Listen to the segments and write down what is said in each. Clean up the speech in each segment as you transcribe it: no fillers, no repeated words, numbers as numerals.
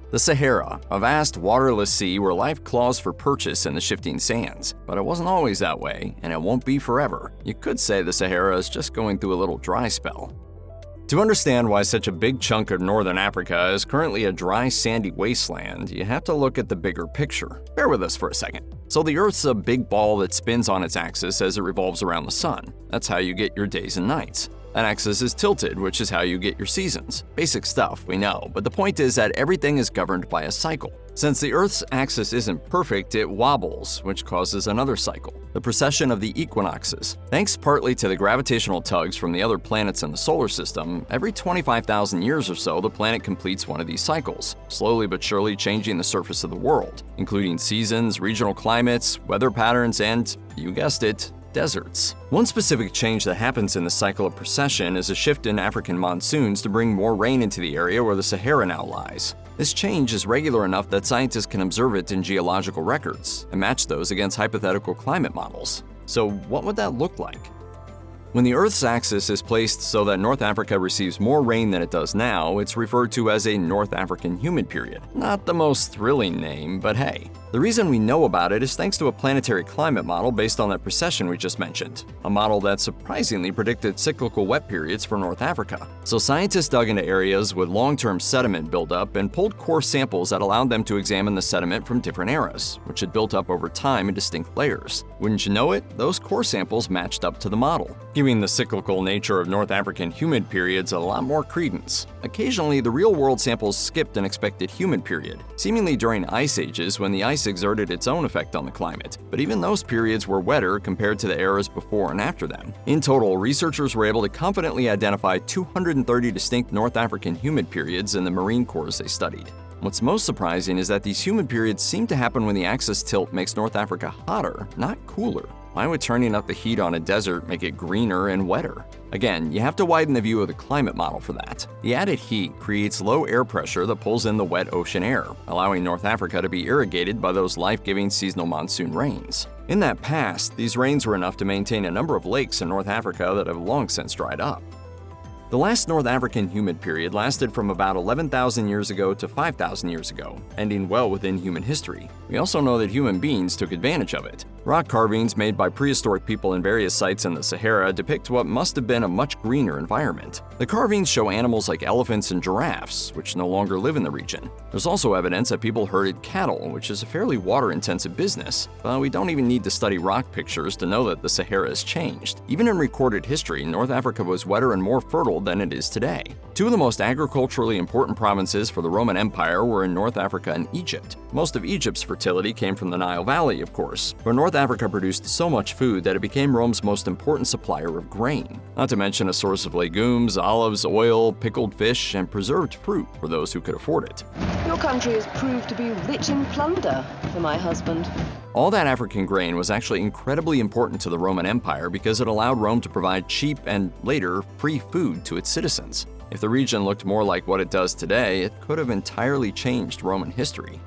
The Sahara, a vast waterless sea where life claws for purchase in the shifting sands. But it wasn't always that way, and it won't be forever. You could say the Sahara is just going through a little dry spell. To understand why such a big chunk of northern Africa is currently a dry, sandy wasteland, you have to look at the bigger picture. Bear with us for a second. So the Earth's a big ball that spins on its axis as it revolves around the sun. That's how you get your days and nights. That axis is tilted, which is how you get your seasons. Basic stuff, we know, but the point is that everything is governed by a cycle. Since the Earth's axis isn't perfect, it wobbles, which causes another cycle, the precession of the equinoxes. Thanks partly to the gravitational tugs from the other planets in the solar system, every 25,000 years or so the planet completes one of these cycles, slowly but surely changing the surface of the world, including seasons, regional climates, weather patterns, and, you guessed it, deserts. One specific change that happens in the cycle of precession is a shift in African monsoons to bring more rain into the area where the Sahara now lies. This change is regular enough that scientists can observe it in geological records and match those against hypothetical climate models. So what would that look like? When the Earth's axis is placed so that North Africa receives more rain than it does now, it's referred to as a North African humid period. Not the most thrilling name, but hey. The reason we know about it is thanks to a planetary climate model based on that precession we just mentioned, a model that surprisingly predicted cyclical wet periods for North Africa. So scientists dug into areas with long-term sediment buildup and pulled core samples that allowed them to examine the sediment from different eras, which had built up over time in distinct layers. Wouldn't you know it, those core samples matched up to the model, giving the cyclical nature of North African humid periods a lot more credence. Occasionally, the real-world samples skipped an expected humid period, seemingly during ice ages when the ice exerted its own effect on the climate, but even those periods were wetter compared to the eras before and after them. In total, researchers were able to confidently identify 230 distinct North African humid periods in the marine cores they studied. What's most surprising is that these humid periods seem to happen when the axis tilt makes North Africa hotter, not cooler. Why would turning up the heat on a desert make it greener and wetter? Again, you have to widen the view of the climate model for that. The added heat creates low air pressure that pulls in the wet ocean air, allowing North Africa to be irrigated by those life-giving seasonal monsoon rains. In that past, these rains were enough to maintain a number of lakes in North Africa that have long since dried up. The last North African humid period lasted from about 11,000 years ago to 5,000 years ago, ending well within human history. We also know that human beings took advantage of it. Rock carvings made by prehistoric people in various sites in the Sahara depict what must have been a much greener environment. The carvings show animals like elephants and giraffes, which no longer live in the region. There's also evidence that people herded cattle, which is a fairly water-intensive business. But we don't even need to study rock pictures to know that the Sahara has changed. Even in recorded history, North Africa was wetter and more fertile than it is today. Two of the most agriculturally important provinces for the Roman Empire were in North Africa and Egypt. Most of Egypt's fertility came from the Nile Valley, of course, but North Africa produced so much food that it became Rome's most important supplier of grain, not to mention a source of legumes, olives, oil, pickled fish, and preserved fruit for those who could afford it. Your country has proved to be rich in plunder for my husband. All that African grain was actually incredibly important to the Roman Empire because it allowed Rome to provide cheap and, later, free food to its citizens. If the region looked more like what it does today, it could have entirely changed Roman history.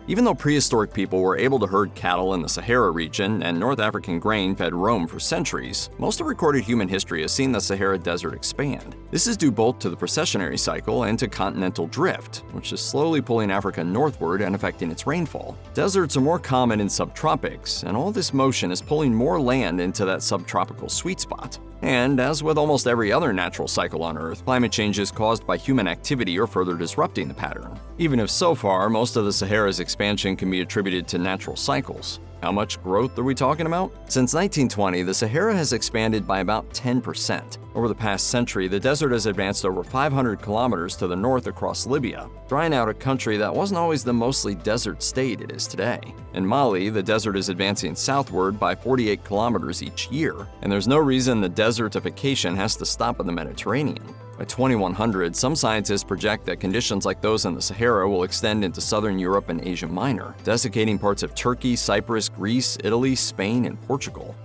Even though prehistoric people were able to herd cattle in the Sahara region and North African grain fed Rome for centuries, most of recorded human history has seen the Sahara Desert expand. This is due both to the precessionary cycle and to continental drift, which is slowly pulling Africa northward and affecting its rainfall. Deserts are more common in subtropics, and all this motion is pulling more land into that subtropical sweet spot. And as with almost every other natural cycle on Earth, climate change is caused by human activity or further disrupting the pattern. Even if so far, most of the Sahara's expansion can be attributed to natural cycles. How much growth are we talking about? Since 1920, the Sahara has expanded by about 10%. Over the past century, the desert has advanced over 500 kilometers to the north across Libya, drying out a country that wasn't always the mostly desert state it is today. In Mali, the desert is advancing southward by 48 kilometers each year, and there's no reason the desertification has to stop in the Mediterranean. By 2100, some scientists project that conditions like those in the Sahara will extend into southern Europe and Asia Minor, desiccating parts of Turkey, Cyprus, Greece, Italy, Spain, and Portugal.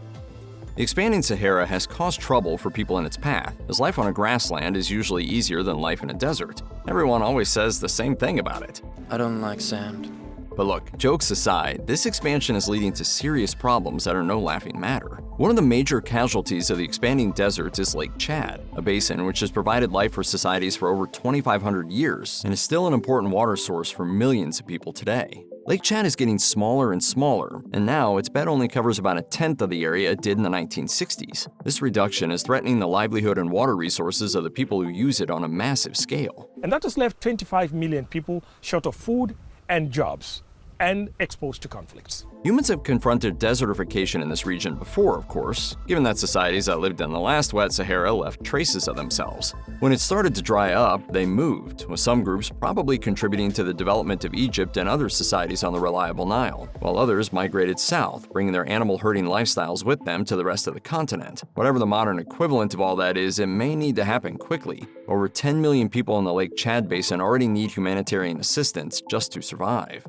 The expanding Sahara has caused trouble for people in its path, as life on a grassland is usually easier than life in a desert. Everyone always says the same thing about it. I don't like sand. But look, jokes aside, this expansion is leading to serious problems that are no laughing matter. One of the major casualties of the expanding deserts is Lake Chad, a basin which has provided life for societies for over 2,500 years and is still an important water source for millions of people today. Lake Chad is getting smaller and smaller, and now its bed only covers about a tenth of the area it did in the 1960s. This reduction is threatening the livelihood and water resources of the people who use it on a massive scale. And that has left 25 million people short of food and jobs and exposed to conflicts. Humans have confronted desertification in this region before, of course, given that societies that lived in the last wet Sahara left traces of themselves. When it started to dry up, they moved, with some groups probably contributing to the development of Egypt and other societies on the reliable Nile, while others migrated south, bringing their animal-herding lifestyles with them to the rest of the continent. Whatever the modern equivalent of all that is, it may need to happen quickly. Over 10 million people in the Lake Chad basin already need humanitarian assistance just to survive.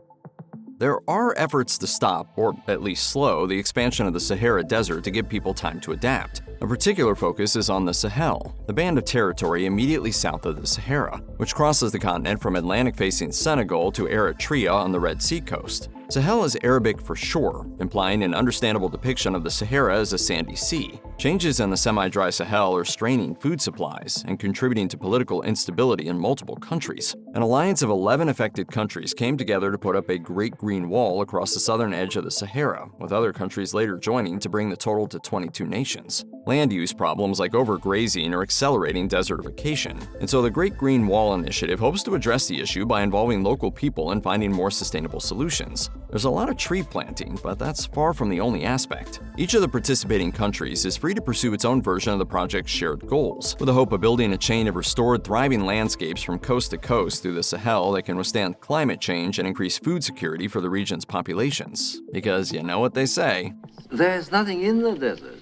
There are efforts to stop, or at least slow, the expansion of the Sahara Desert to give people time to adapt. A particular focus is on the Sahel, the band of territory immediately south of the Sahara, which crosses the continent from Atlantic-facing Senegal to Eritrea on the Red Sea coast. Sahel is Arabic for shore, implying an understandable depiction of the Sahara as a sandy sea. Changes in the semi-dry Sahel are straining food supplies and contributing to political instability in multiple countries. An alliance of 11 affected countries came together to put up a Great Green Wall across the southern edge of the Sahara, with other countries later joining to bring the total to 22 nations. Land use problems like overgrazing are accelerating desertification, and so the Great Green Wall initiative hopes to address the issue by involving local people and finding more sustainable solutions. There's a lot of tree planting, but that's far from the only aspect. Each of the participating countries is free to pursue its own version of the project's shared goals, with the hope of building a chain of restored, thriving landscapes from coast to coast through the Sahel that can withstand climate change and increase food security for the region's populations. Because you know what they say. There's nothing in the desert.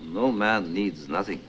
No man needs nothing.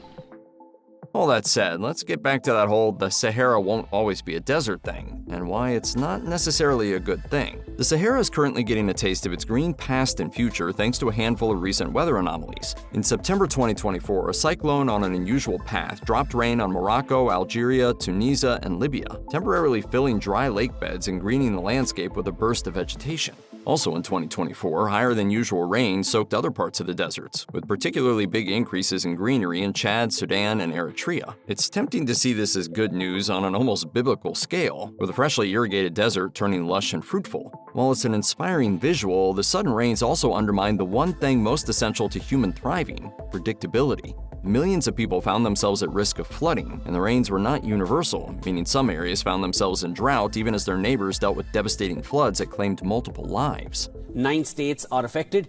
All that said, let's get back to that whole "the Sahara won't always be a desert" thing, and why it's not necessarily a good thing. The Sahara is currently getting a taste of its green past and future thanks to a handful of recent weather anomalies. In September 2024, a cyclone on an unusual path dropped rain on Morocco, Algeria, Tunisia, and Libya, temporarily filling dry lake beds and greening the landscape with a burst of vegetation. Also in 2024, higher-than-usual rain soaked other parts of the deserts, with particularly big increases in greenery in Chad, Sudan, and Eritrea. It's tempting to see this as good news on an almost biblical scale, with a freshly irrigated desert turning lush and fruitful. While it's an inspiring visual, the sudden rains also undermine the one thing most essential to human thriving: predictability. Millions of people found themselves at risk of flooding, and the rains were not universal, meaning some areas found themselves in drought even as their neighbors dealt with devastating floods that claimed multiple lives. 9 states are affected,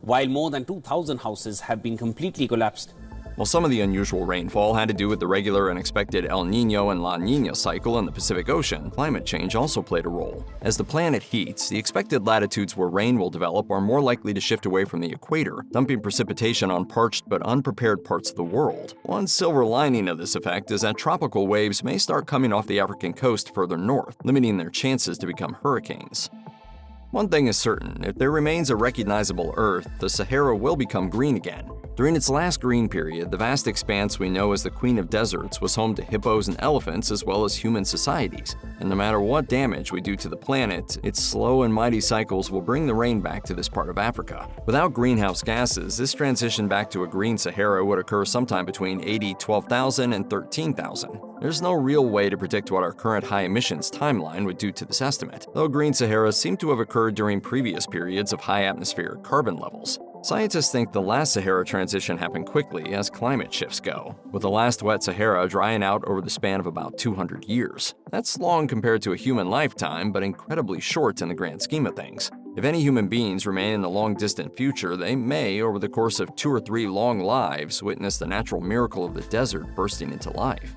while more than 2,000 houses have been completely collapsed. While some of the unusual rainfall had to do with the regular and expected El Niño and La Niña cycle in the Pacific Ocean, climate change also played a role. As the planet heats, the expected latitudes where rain will develop are more likely to shift away from the equator, dumping precipitation on parched but unprepared parts of the world. One silver lining of this effect is that tropical waves may start coming off the African coast further north, limiting their chances to become hurricanes. One thing is certain: if there remains a recognizable Earth, the Sahara will become green again. During its last green period, the vast expanse we know as the Queen of Deserts was home to hippos and elephants as well as human societies. And no matter what damage we do to the planet, its slow and mighty cycles will bring the rain back to this part of Africa. Without greenhouse gases, this transition back to a green Sahara would occur sometime between 12,000 and 13,000. There's no real way to predict what our current high emissions timeline would do to this estimate, though green Saharas seem to have occurred during previous periods of high atmospheric carbon levels. Scientists think the last Sahara transition happened quickly as climate shifts go, with the last wet Sahara drying out over the span of about 200 years. That's long compared to a human lifetime, but incredibly short in the grand scheme of things. If any human beings remain in the long-distant future, they may, over the course of 2 or 3 long lives, witness the natural miracle of the desert bursting into life.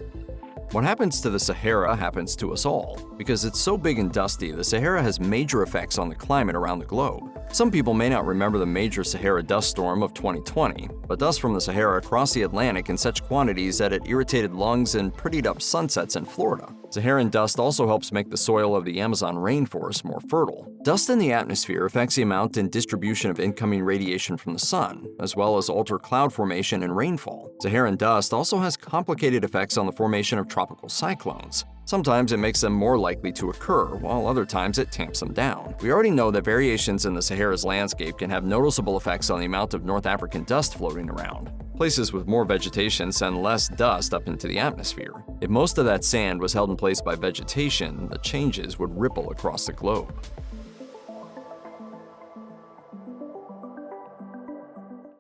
What happens to the Sahara happens to us all. Because it's so big and dusty, the Sahara has major effects on the climate around the globe. Some people may not remember the major Sahara dust storm of 2020, but dust from the Sahara crossed the Atlantic in such quantities that it irritated lungs and prettied up sunsets in Florida. Saharan dust also helps make the soil of the Amazon rainforest more fertile. Dust in the atmosphere affects the amount and distribution of incoming radiation from the sun, as well as alter cloud formation and rainfall. Saharan dust also has complicated effects on the formation of tropical cyclones. Sometimes it makes them more likely to occur, while other times it tamps them down. We already know that variations in the Sahara's landscape can have noticeable effects on the amount of North African dust floating around. Places with more vegetation send less dust up into the atmosphere. If most of that sand was held in place by vegetation, the changes would ripple across the globe.